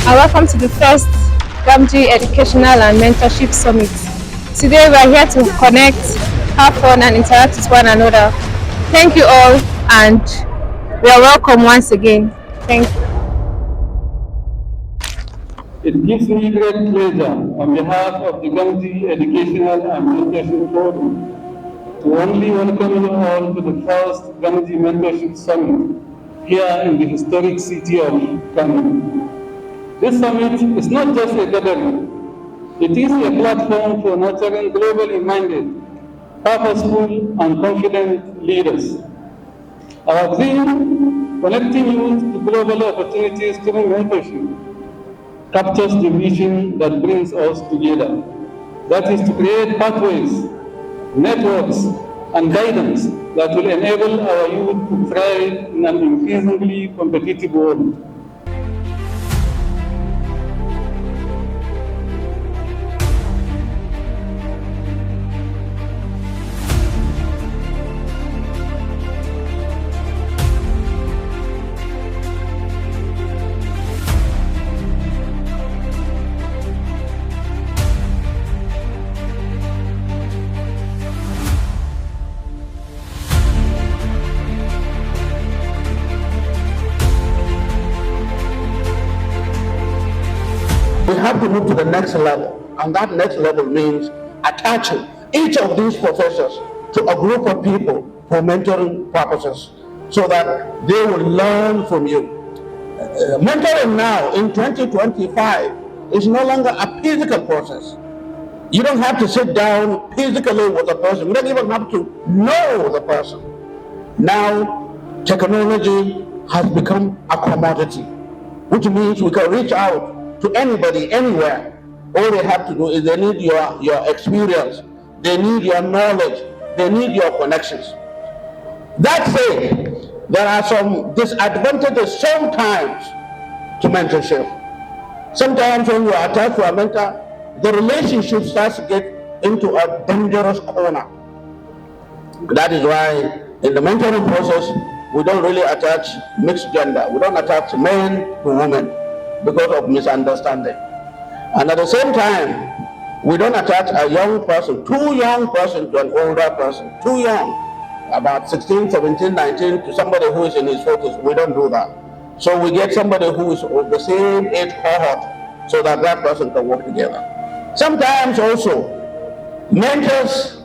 and welcome to the first Gamji Educational and Mentorship Summit. Today we are here to connect, have fun and interact with one another. Thank you all and we are welcome once again. Thank you. It gives me great pleasure on behalf of the Gamji Educational and Mentorship Forum to warmly welcome you all to the first Gamji Mentorship Summit here in the historic city of KANO. This summit is not just a gathering, it is a platform for nurturing globally minded, purposeful, and confident leaders. Our theme, connecting youth to global opportunities through mentorship, captures the vision that brings us together. That is to create pathways, networks, and guidance that will enable our youth to thrive in an increasingly competitive world. We have to move to the next level, and that next level means attaching each of these professors to a group of people for mentoring purposes so that they will learn from you. Mentoring now in 2025 is no longer a physical process. You don't have to sit down physically with a person. You don't even have to know the person. Now, technology has become a commodity, which means we can reach out to anybody, anywhere. All they have to do is they need your experience, they need your knowledge, they need your connections. That said, there are some disadvantages sometimes to mentorship. Sometimes when you are attached to a mentor, the relationship starts to get into a dangerous corner. That is why in the mentoring process, we don't really attach mixed gender. We don't attach men to women because of misunderstanding. And at the same time, we don't attach a young person, too young person to an older person, too young, about 16, 17, 19 to somebody who is in his 40s. We don't do that. So we get somebody who is of the same age cohort so that that person can work together. Sometimes also, mentors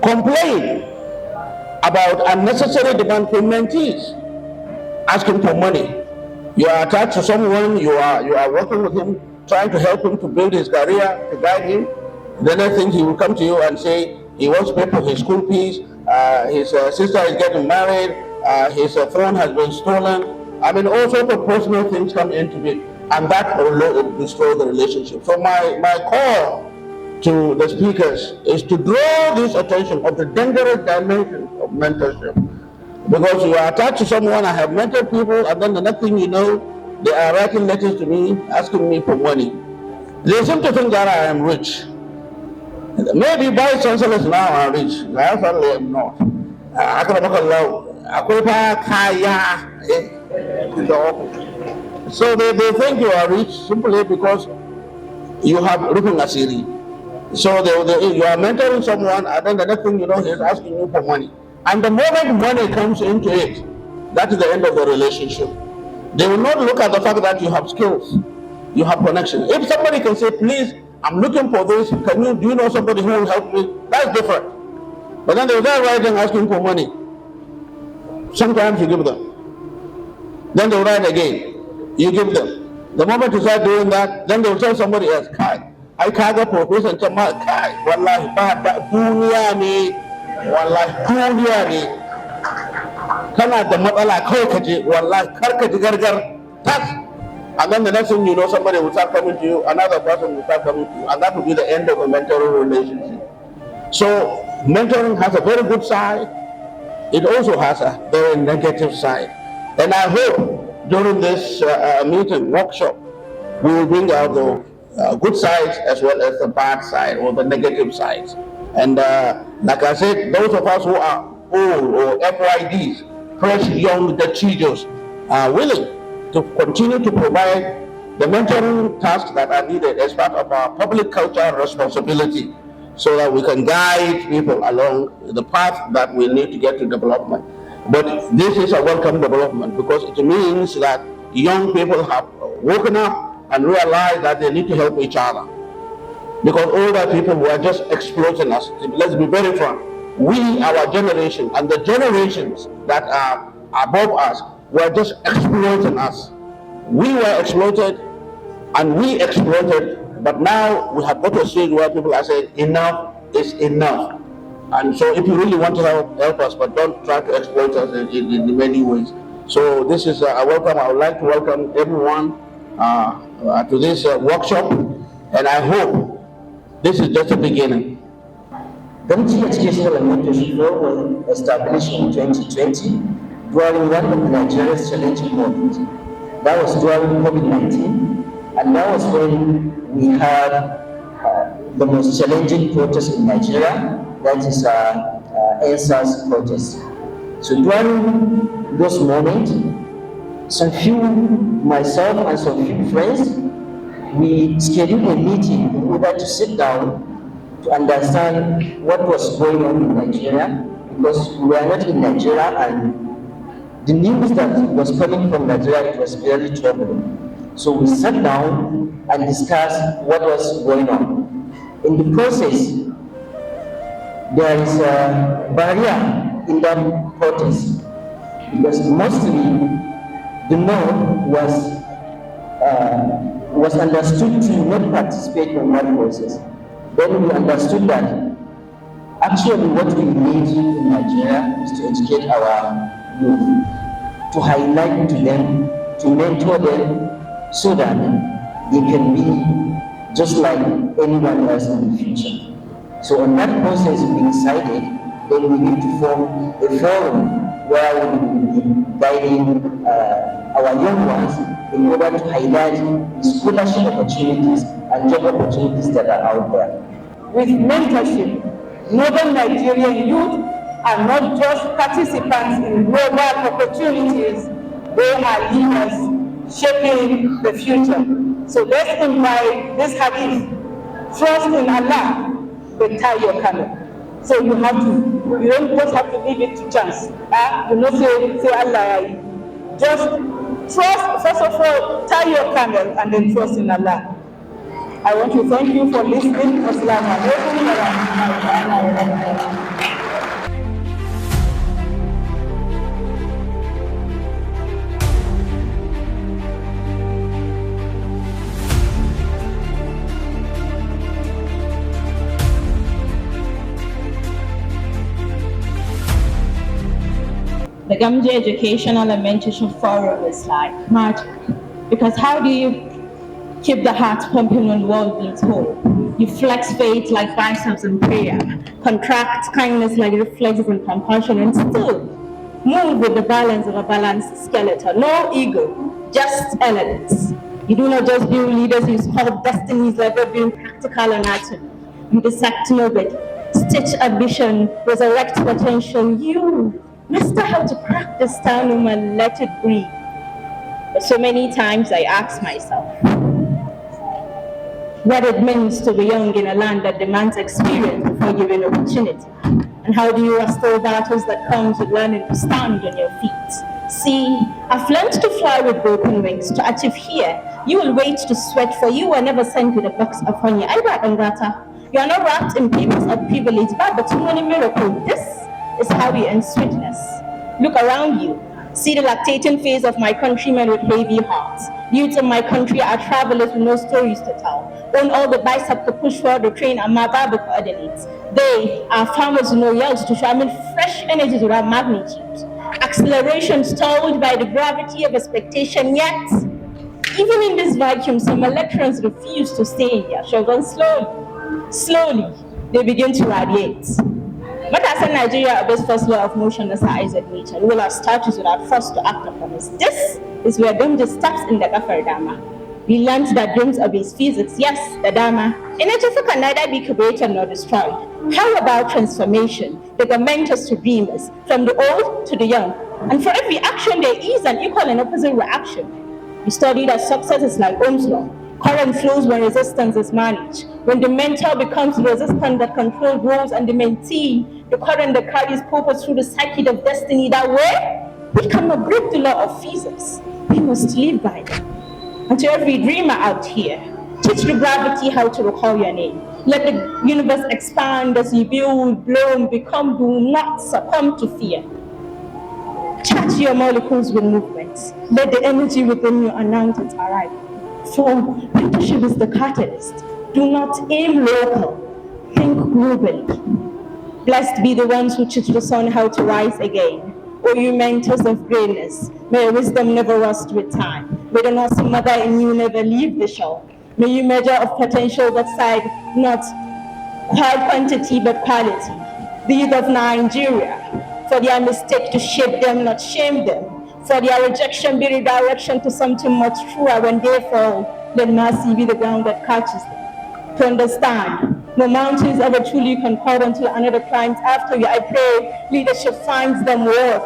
complain about unnecessary demand from mentees, asking for money. You are attached to someone, you are working with him, trying to help him to build his career, to guide him. The next thing he will come to you and say he wants to pay for his school fees, his sister is getting married, his phone has been stolen. I mean, all sorts of personal things come into it, and that will destroy the relationship. So my call to the speakers is to draw this attention of the dangerous dimension of mentorship. Because you are attached to someone, I have mentored people, and then the next thing you know, they are writing letters to me, asking me for money. They seem to think that I am rich. Maybe vice chancellors now are rich. I certainly am not. So they think you are rich simply because you have written a series. So you are mentoring someone, and then the next thing you know, he's asking you for money. And the moment money comes into it, that is the end of the relationship. They will not look at the fact that you have skills, you have connection. If somebody can say, please, I'm looking for this, do you know somebody who will help me? That's different. But then they're there writing, asking for money. Sometimes you give them. Then they'll write again, you give them. The moment you start doing that, then they'll tell somebody else, Kai, I can't get professor, Kai, wallahi, dunya ni. Wallahi duniya ne kana da matsala kawai ka je wallahi kar ka ji gargar tas, and then the next thing you know, somebody will start coming to you, another person will start coming to you, and that will be the end of a mentoring relationship. So mentoring has a very good side, it also has a very negative side, and I hope during this workshop we will bring out the good sides as well as the bad side or the negative sides. And like I said, those of us who are old or FYDs, fresh young teachers, are willing to continue to provide The mentoring tasks that are needed as part of our public culture responsibility so that we can guide people along the path that we need to get to development. But this is a welcome development because it means that young people have woken up and realized that they need to help each other. Because older people were just exploiting us. Let's be very frank. We, our generation, and the generations that are above us were just exploiting us. We were exploited and we exploited, but now we have got to a stage where people are saying enough is enough. And so if you really want to help us, but don't try to exploit us in many ways. So this is a welcome. I would like to welcome everyone to this workshop, and I hope this is just the beginning. Gamji Educational and Mentorship was established in 2020 during one of Nigeria's challenging moments. That was during COVID-19, and that was when we had the most challenging protest in Nigeria, that is NSAS protest. So during those moments, myself and some few friends, we scheduled a meeting in order to sit down to understand what was going on in Nigeria, because we were not in Nigeria and the news that was coming from Nigeria, it was very troubling. So we sat down and discussed what was going on. In the process, there is a barrier in that protest because mostly the north was understood to not participate in that process. Then we understood that actually what we need in Nigeria is to educate our youth, to highlight to them, to mentor them, so that they can be just like anyone else in the future. So on that process, we decided that we need to form a forum where we will be guiding our young ones in order to highlight the scholarship opportunities and job opportunities that are out there. With mentorship, Northern Nigerian youth are not just participants in global opportunities, they are leaders shaping the future. So let's invite this hadith, trust in Allah, but tie your camel. So you don't just have to leave it to chance. You not say Allah. Just trust, first of all, tie your camel and then trust in Allah. I want to thank you for listening. Assalamu alaikum wa rahmatullahi wa barakatuh. The Gamji Educational and Mentorship Forum is like magic, because how do you keep the heart pumping when the world needs hope? You flex faith like biceps in prayer, contract kindness like reflexes and compassion, and still move with the balance of a balanced skeleton. No ego, just elegance. You do not just build leaders, you sculpt destinies like we're doing practical anatomy. You dissect nobody, stitch ambition, resurrect potential. You master how to crack the sternum and let it breathe. But so many times I ask myself what it means to be young in a land that demands experience before giving opportunity. And how do you restore battles that comes with learning to stand on your feet? See, I've learned to fly with broken wings. To achieve here, you will wait to sweat, for you were never sent with a box upon you. You are not wrapped in papers of privilege, but only miracle. This is how we earn sweetness. Look around you. See the lactating face of my countrymen with heavy hearts. Youths in my country are travelers with no stories to tell. Own all the bicep to push forward the train and my Bible coordinates. They are farmers with no yells to show. Fresh energies without magnitude. Acceleration stalled by the gravity of expectation, yet even in this vacuum, some electrons refuse to stay in their shells, and slowly, they begin to radiate. Matasan Nigeria obeys first law of motion, the size of nature. We will have status without forced to act upon us. This is where Gamji steps in the Gafar Dama. We learned that dreams obeys physics, yes, the Dharma. Energy can neither be created nor destroyed. How about transformation? They got mentors to dreamers, from the old to the young. And for every action, there is an equal and opposite reaction. We study that success is like Ohm's law. Current flows when resistance is managed. When the mentor becomes the resistance that controls rules and the mentee, the current that carries purpose through the circuit of destiny, that way, we cannot break the law of physics. We must live by them. And to every dreamer out here, teach the gravity how to recall your name. Let the universe expand as you build, bloom, become, do not succumb to fear. Charge your molecules with movements. Let the energy within you announce its arrival. For mentorship is the catalyst. Do not aim local, think globally. Blessed be the ones who teach the sun how to rise again. O you mentors of greatness, may your wisdom never rust with time. May the nursing mother in you never leave the shore. May you measure of potential that side not quantity but quality. The youth of Nigeria, for their mistake to shape them, not shame them. For their rejection be redirection to something much truer. When they fall, let mercy be the ground that catches them. To understand, no mountains ever truly concord until another climbs after you. I pray leadership finds them worth.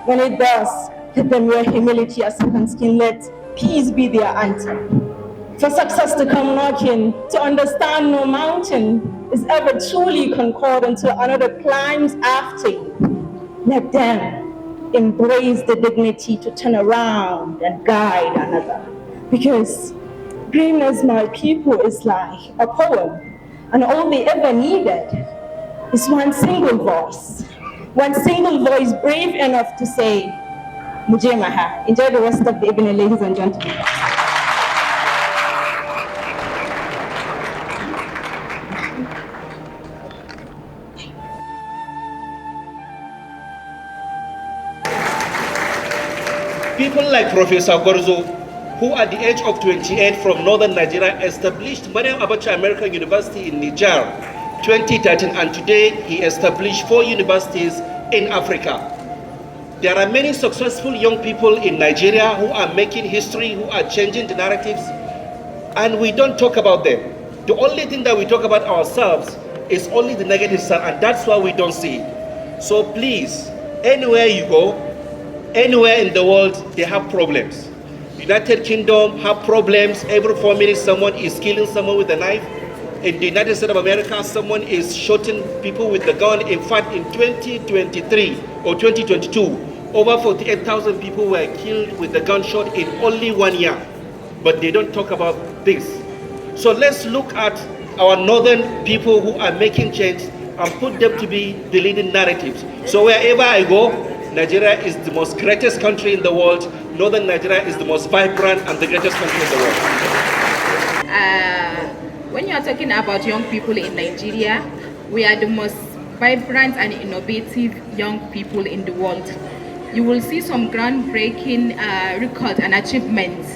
When it does, let them wear humility as second skin. Let peace be their answer. For success to come knocking, to understand no mountain is ever truly concord until another climbs after you. Let them embrace the dignity to turn around and guide another. Because greatness, my people, is like a poem, and all they ever needed is one single voice. One single voice brave enough to say, Muje Maha. Enjoy the rest of the evening, ladies and gentlemen. People like Professor Gorzo, who at the age of 28 from northern Nigeria established Mariam Abacha American University in Niger 2013, and today he established 4 universities in Africa. There are many successful young people in Nigeria who are making history, who are changing the narratives, and we don't talk about them. The only thing that we talk about ourselves is only the negative side, and that's why we don't see it. So please, anywhere you go, anywhere in the world, they have problems. United Kingdom have problems. Every 4 minutes, someone is killing someone with a knife. In the United States of America, someone is shooting people with a gun. In fact, in 2023 or 2022, over 48,000 people were killed with a gunshot in only 1 year. But they don't talk about this. So let's look at our northern people who are making change and put them to be the leading narratives. So wherever I go, Nigeria is the most greatest country in the world. Northern Nigeria is the most vibrant and the greatest country in the world. When you are talking about young people in Nigeria, we are the most vibrant and innovative young people in the world. You will see some groundbreaking records and achievements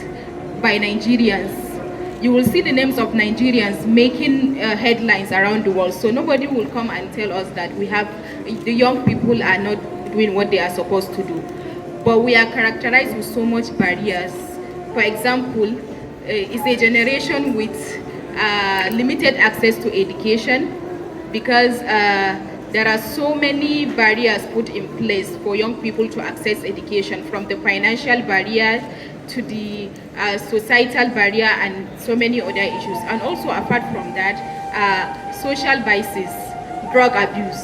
by Nigerians. You will see the names of Nigerians making headlines around the world. So nobody will come and tell us that the young people are not doing what they are supposed to do. But we are characterized with so much barriers. For example, it's a generation with limited access to education, because there are so many barriers put in place for young people to access education, from the financial barrier to the societal barrier and so many other issues. And also apart from that, social vices, drug abuse.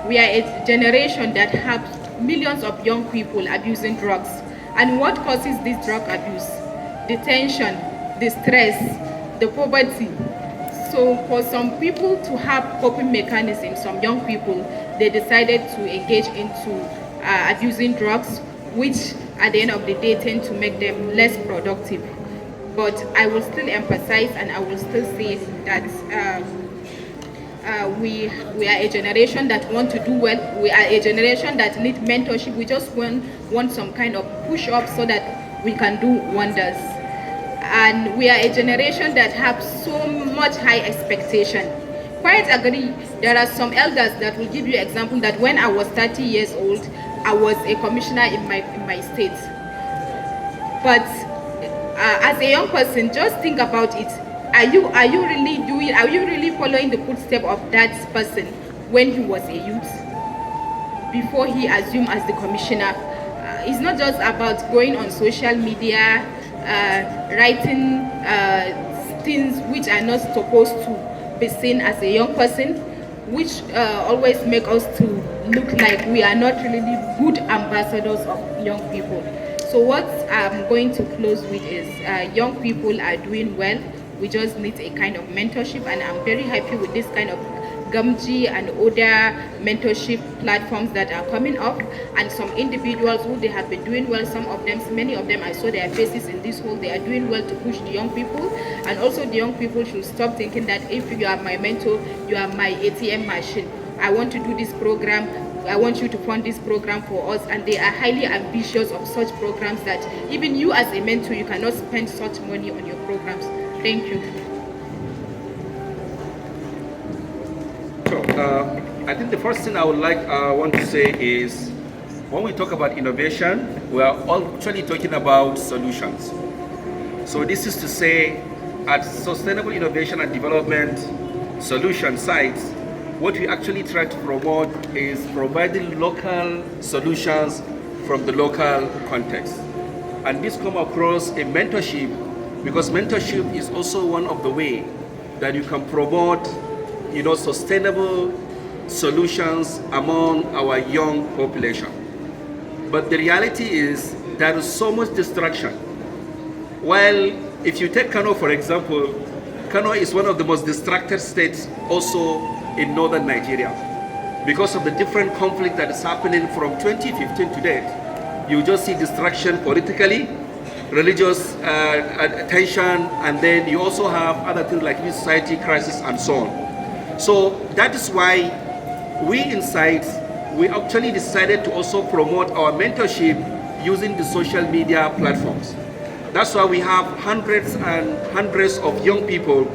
We are a generation that has millions of young people abusing drugs. And what causes this drug abuse? The tension, the stress, the poverty. So for some people to have coping mechanisms, some young people, they decided to engage into abusing drugs, which at the end of the day tend to make them less productive. But I will still emphasize, and I will still say that we are a generation that want to do well. We are a generation that need mentorship. We just want some kind of push up so that we can do wonders. And we are a generation that have so much high expectation. Quite agree, there are some elders that will give you example that when I was 30 years old, I was a commissioner in my state. But as a young person, just think about it. Are you really following the footsteps of that person when he was a youth, before he assumed as the commissioner? it's not just about going on social media, writing things which are not supposed to be seen as a young person, which always make us to look like we are not really good ambassadors of young people. So what I'm going to close with is young people are doing well. We just need a kind of mentorship, and I'm very happy with this kind of Gamji and other mentorship platforms that are coming up, and some individuals who they have been doing well. Some of them, many of them, I saw their faces in this hall. They are doing well to push the young people, and also the young people should stop thinking that if you are my mentor, you are my ATM machine. I want to do this program. I want you to fund this program for us, and they are highly ambitious of such programs that even you as a mentor, you cannot spend such money on your programs. Thank you. I think the first thing I want to say is, when we talk about innovation, we are actually talking about solutions. So this is to say, at Sustainable Innovation and Development Solution sites, what we actually try to promote is providing local solutions from the local context. And this comes across a mentorship, because mentorship is also one of the ways that you can promote sustainable solutions among our young population. But the reality is there is so much distraction. While if you take KANO for example, KANO is one of the most distracted states also in northern Nigeria because of the different conflict that is happening from 2015 to date. You just see distraction politically, religious tension, and then you also have other things like society crisis and so on. So that is why we we actually decided to also promote our mentorship using the social media platforms. That's why we have hundreds and hundreds of young people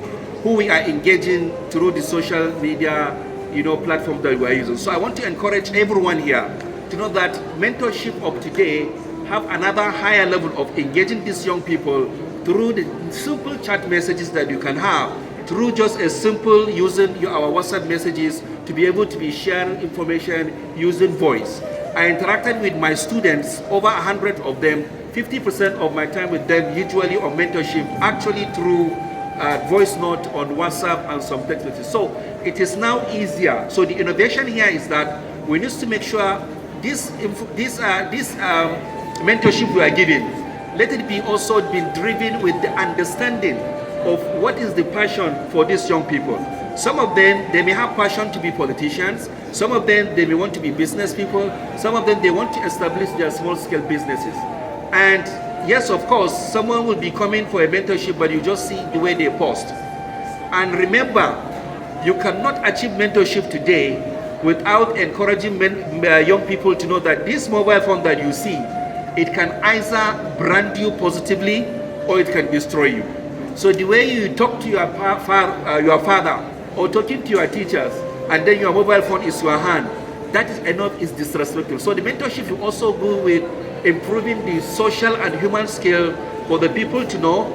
who we are engaging through the social media platform that we are using. So I want to encourage everyone here to know that mentorship of today have another higher level of engaging these young people through the simple chat messages that you can have, through just a simple using our WhatsApp messages to be able to be sharing information using voice. I interacted with my students, over 100 of them, 50% of my time with them usually on mentorship, actually through voice note on WhatsApp and some text messages. So it is now easier. So the innovation here is that we need to make sure this mentorship we are giving, let it be also been driven with the understanding of what is the passion for these young people. Some of them, they may have passion to be politicians. Some of them, they may want to be business people. Some of them, they want to establish their small-scale businesses. And yes, of course, someone will be coming for a mentorship, but you just see the way they post. And remember, you cannot achieve mentorship today without encouraging young people to know that this mobile phone that you see, it can either brand you positively or it can destroy you. So the way you talk to your father or talking to your teachers, and then your mobile phone is your hand, that is enough, is disrespectful. So the mentorship will also go with improving the social and human skill for the people to know,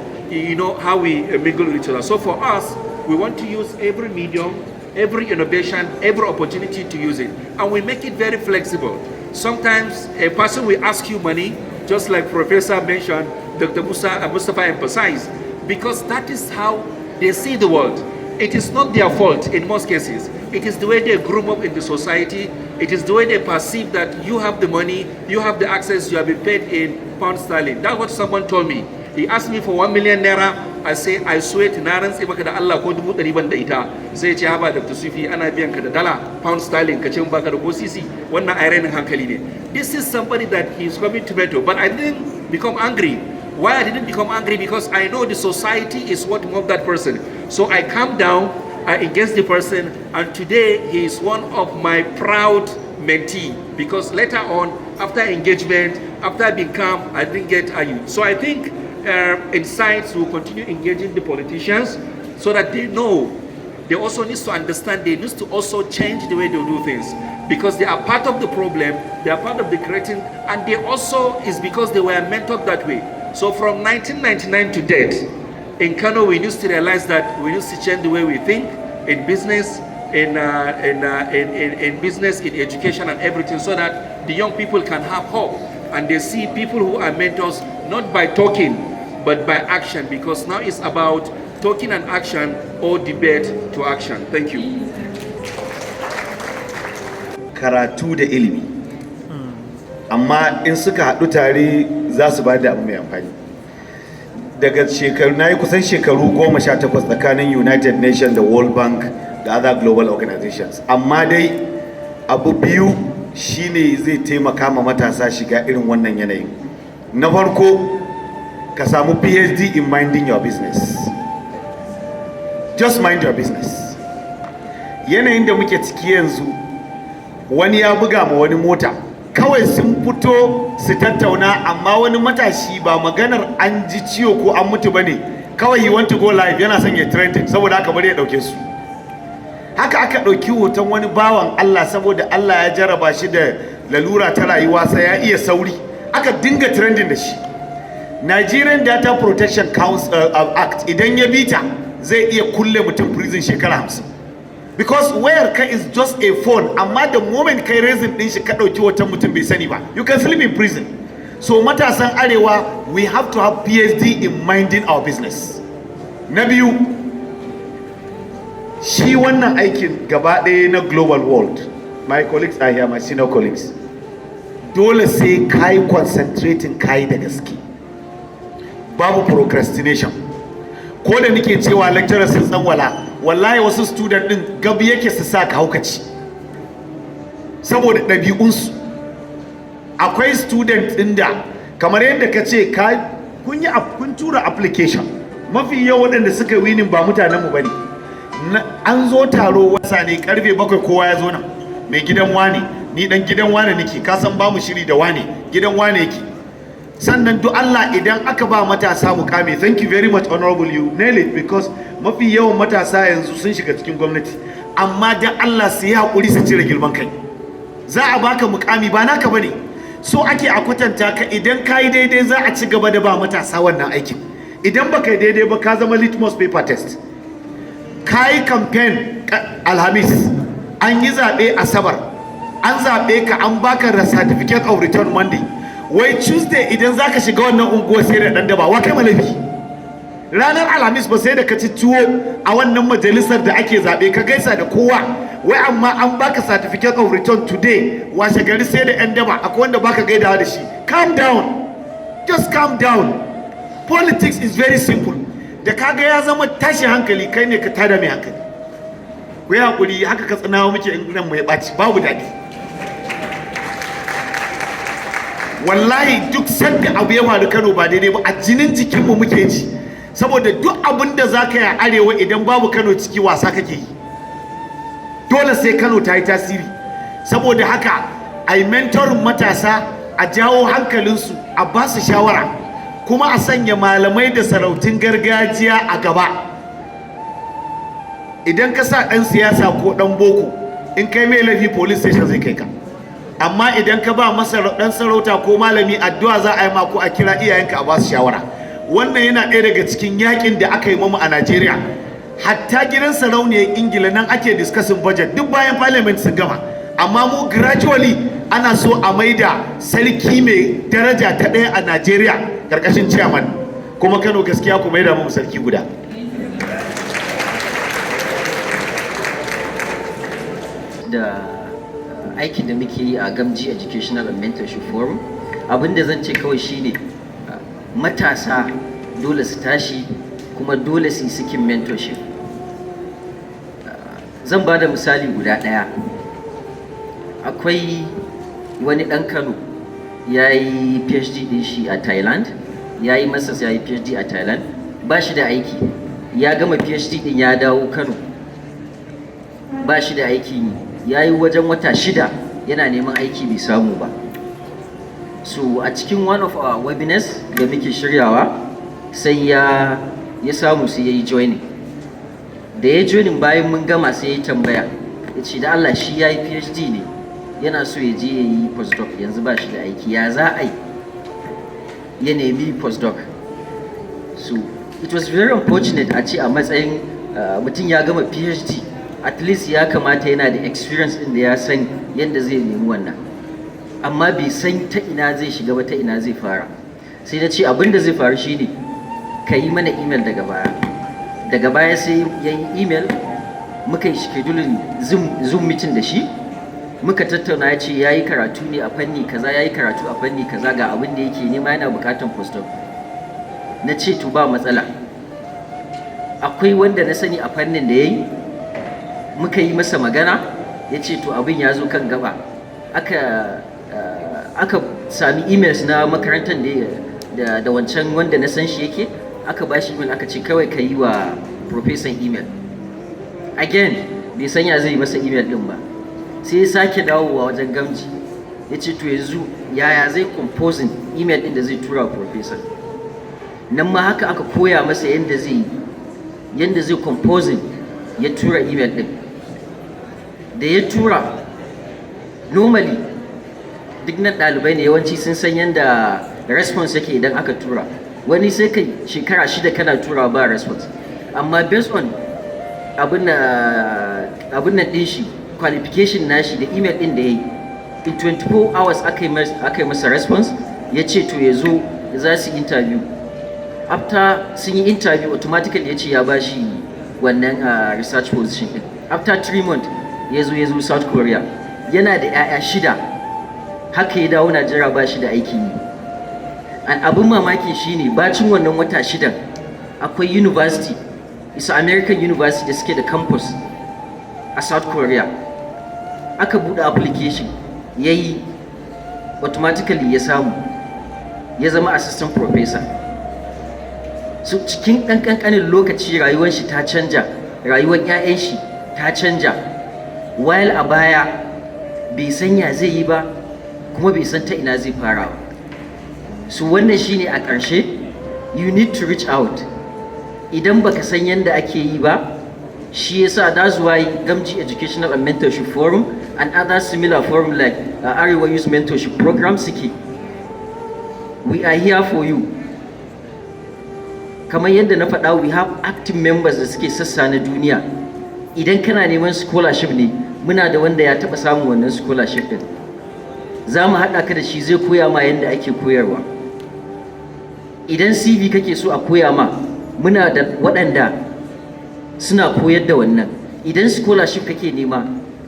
how we mingle with each other. So for us, we want to use every medium, every innovation, every opportunity to use it. And we make it very flexible. Sometimes a person will ask you money, just like Professor mentioned, Dr. Mustafa emphasized, because that is how they see the world. It is not their fault in most cases. It is the way they grew up in the society. It is the way they perceive that you have the money, you have the access, you have been paid in pound sterling. That's what someone told me. He asked me for 1 million naira. I say, I swear to na rantse maka da Allah ko dubu ɗari ban da ita. Sai ce haba Dr. Sufi, ana biyan ka da dala, pound sterling, ka ce baka da ko sisi. Wannan ai rainin hankali ne. This is somebody that is coming to mentor, but I didn't become angry. Why I didn't become angry? Because I know the society is what moved that person. So I calmed down against the person, and today he is one of my proud mentee, because later on, after engagement, after being calm, I didn't get argued. So I think insights will continue engaging the politicians so that they know. They also need to understand, they need to also change the way they do things, because they are part of the problem, they are part of the creating, and they also is because they were mentored that way. So from 1999 to date, in KANO, we need to realize that we need to change the way we think in business, in business, in education and everything, so that the young people can have hope. and they see people who are mentors not by talking but by action, because now it's about talking and action or debate to action. Thank you. Karatu da ilimi, amma in suka haɗu tare za su ba da abu mai amfani. Daga shekaru na yi kusan shekaru 18 tsakanin United Nations da World Bank da other global organizations, amma dai abu biyu shine zai taimaka ma matasa shiga irin wannan yanayin. Na farko, ka samu PhD in minding your business. Just mind your business. Yanayin da muke ciki yanzu, wani ya buga ma wani mota, kawai sun fito su tattauna, amma wani matashi ba maganar an ji ciwo ko an mutu bane, kawai he want to go live, yana son ya trending, saboda haka bari ya dauke su. Haka aka dauki hoton wani bawan Allah saboda Allah ya jaraba shi da lalura ta rayuwa sai ya iya sauri, aka dinga trending da shi. Nigerian Data Protection Act idan ya bita zai iya kulle mutum prison shekara 50. Because wayar ka is just a phone, amma the moment kai raising din shi ka dauki wata mutum bai sani ba, you can sleep in prison. So matasan arewa, we have to have PhD in minding our business. Na biyu, shi wannan aikin gaba ɗaya na global world, my colleagues are here, my senior colleagues, dole sai kai concentrating kai da gaske, babu procrastination. Ko da nake cewa lecturers sun tsanwala, wallahi wasu student din gabi yake su sa ka haukaci saboda ɗabi'unsu. Akwai student din da kamar yadda ka ce kun tura application, mafi yawan waɗanda suka winning ba mutanenmu ba ne. An zo taro wasa ne karfe 7 kowa ya zo nan, mai gidan wane, ni dan gidan wane nake, ka san ba mu shiri da wane, gidan wane yake. Sannan duk Allah idan aka ba matasa mukami, thank you very much honorable, you nail it, because mafi yawan matasa yanzu sun shiga cikin gwamnati, amma dan Allah su yi hakuri su cire girman kai. Za a baka mukami ba naka bane, so ake a kwatanta ka, idan ka yi daidai za a ci gaba da ba matasa wannan aikin, idan baka yi daidai ba ka zama litmus paper test. Ka yi campaign Alhamis, an yi zaɓe Asabar, an zaɓe ka, an baka certificate of return Monday, wai Tuesday idan zaka shiga wannan unguwa sai da dan daba, wa kai malafi. Ranar Alhamis ba sai da ka ci tuwo a wannan majalisar da ake zabe, ka gaisa da kowa, wai amma an baka certificate of return today, washe gari sai da yan daba, akwai wanda baka gaidawa da shi. Calm down, just calm down. Politics is very simple. Da kaga ya zama tashi hankali, kai ne ka tada mai hankali. Ku yi hakuri, haka ka tsanawa muke in nan mu ya ɓaci, babu daɗi. Wallahi duk sanda abu ya faru Kano ba daidai ba, a jinin jikinmu muke ji, saboda duk abin da za ka yi a arewa idan babu Kano ciki wasa kake yi. Dole sai Kano ta yi tasiri. Saboda haka a yi mentorin matasa, a jawo hankalinsu, a ba su shawara, kuma a sanya malamai da sarautun gargajiya a gaba. Idan ka sa ɗan siyasa ko ɗan boko, in kai mai laifi police station zai kai ka. Amma idan ka ba masa ɗan sarauta ko malami, addu'a za a yi ma ko a kira iyayenka a ba su shawara. Wannan yana ɗaya daga cikin yakin da aka yi mamu a Najeriya. Hatta gidan sarauniyar Ingila nan ake discussing budget duk bayan parliament sun gama. Amma mu gradually ana so a maida sarki mai daraja ta ɗaya a Najeriya karkashin chairman, kuma Kano gaskiya ku maida mu sarki guda. Da aikin da muke yi a Gamji Educational and Mentorship Forum, abinda zan ce kawai shine matasa dole su tashi, kuma dole su yi seeking mentorship. Zan ba da misali guda ɗaya. Akwai wani ɗan Kano ya yi PhD ɗin shi a Thailand, ya yi masters, ya yi PhD a Thailand, ba shi da aiki, ya gama PhD ɗin ya dawo Kano, ba shi da aiki, ya yi wajen wata 6 yana neman aiki bai samu ba. So a cikin one of our webinars da muke shiryawa, sai ya samu sai ya yi joining. Da ya joining bayan mun gama sai ya tambaya, ya ce da Allah shi ya yi PhD ne, yana so ya je ya yi postdoc, yanzu ba shi da aiki, ya za a yi ya nemi postdoc. So it was very unfortunate a ce a matsayin mutum ya gama PhD, at least ya kamata yana da experience din da ya san yadda zai nemi wannan. amma bai san ta ina zai shiga ba, ta ina zai fara. Sai na ce abin da zai faru shine ka yi mana email daga baya sai ya yi email, muka yi scheduling zoom meeting da shi, muka tattauna. ya ce ya yi karatu ne a fanni kaza, ya yi karatu a fanni kaza, ga abin da yake nema, yana bukatan postdoc. Na ce to ba matsala, akwai wanda na sani a fannin da ya yi, muka yi masa magana. Ya ce to abin ya zo kan gaba, aka sami emails na makarantar da wancan wanda na san shi yake, aka ba shi email, aka ce kawai ka yi wa professor email. Again bai sanya zai masa email din ba, sai ya sake dawowa wajen Gamji. Ya ce to yanzu yaya zai composing email din da zai tura wa professor. Nan ma haka aka koya masa yadda zai composing, ya tura email din. Da ya tura, normally duk na ɗalibai ne yawanci sun san yadda response yake idan aka tura. Wani sai kai shekara 6 kana tura ba response, amma based on abin nan ɗin shi, qualification nashi da email ɗin da ya yi, in 24 hours aka yi masa response. Ya ce to ya zo za su interview. After sun yi interview, automatically ya ce ya ba shi wannan research position ɗin. After 3 months ya zo South Korea, yana da 'ya'ya 6, haka ya dawo Najeriya ba shi da aikin yi. An abin mamaki shine bacin wannan wata 6 akwai university, isa American University da suke da campus a South Korea. Aka buɗe application, ya yi, automatically ya samu, ya zama assistant professor. So cikin ɗan ƙanƙanin lokaci rayuwar shi ta canja, rayuwar 'ya'yan shi ta canja. While a baya bai san ya zai yi ba, kuma bai san ta ina zai fara ba. So wannan shine a ƙarshe, you need to reach out. Idan baka san yanda ake yi ba, shi yasa that's why Gamji Educational and Mentorship Forum and other similar forum like Arewa Youth Mentorship Program suke. We are here for you. Kamar yadda na faɗa, we have active members da suke sassa na duniya. Idan kana neman scholarship ne, muna da wanda ya taɓa samun wannan scholarship din. Za mu haɗa ka da shi, zai koya ma yadda ake koyarwa. Idan CV kake so a koya ma, muna da waɗanda suna koyar da wannan. Idan scholarship kake nema,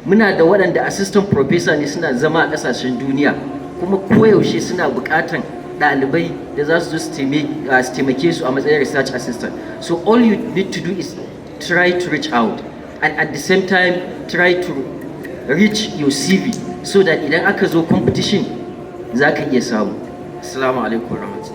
muna da waɗanda assistant professor ne, suna zama a ƙasashen duniya, kuma koyaushe suna buƙatan ɗalibai da za su zo su taimake su a matsayin research assistant. So all you need to do is try to reach out, and at the same time try to reach your CV so that idan aka zo competition za ka iya samu. Assalamu alaikum warahmatullahi.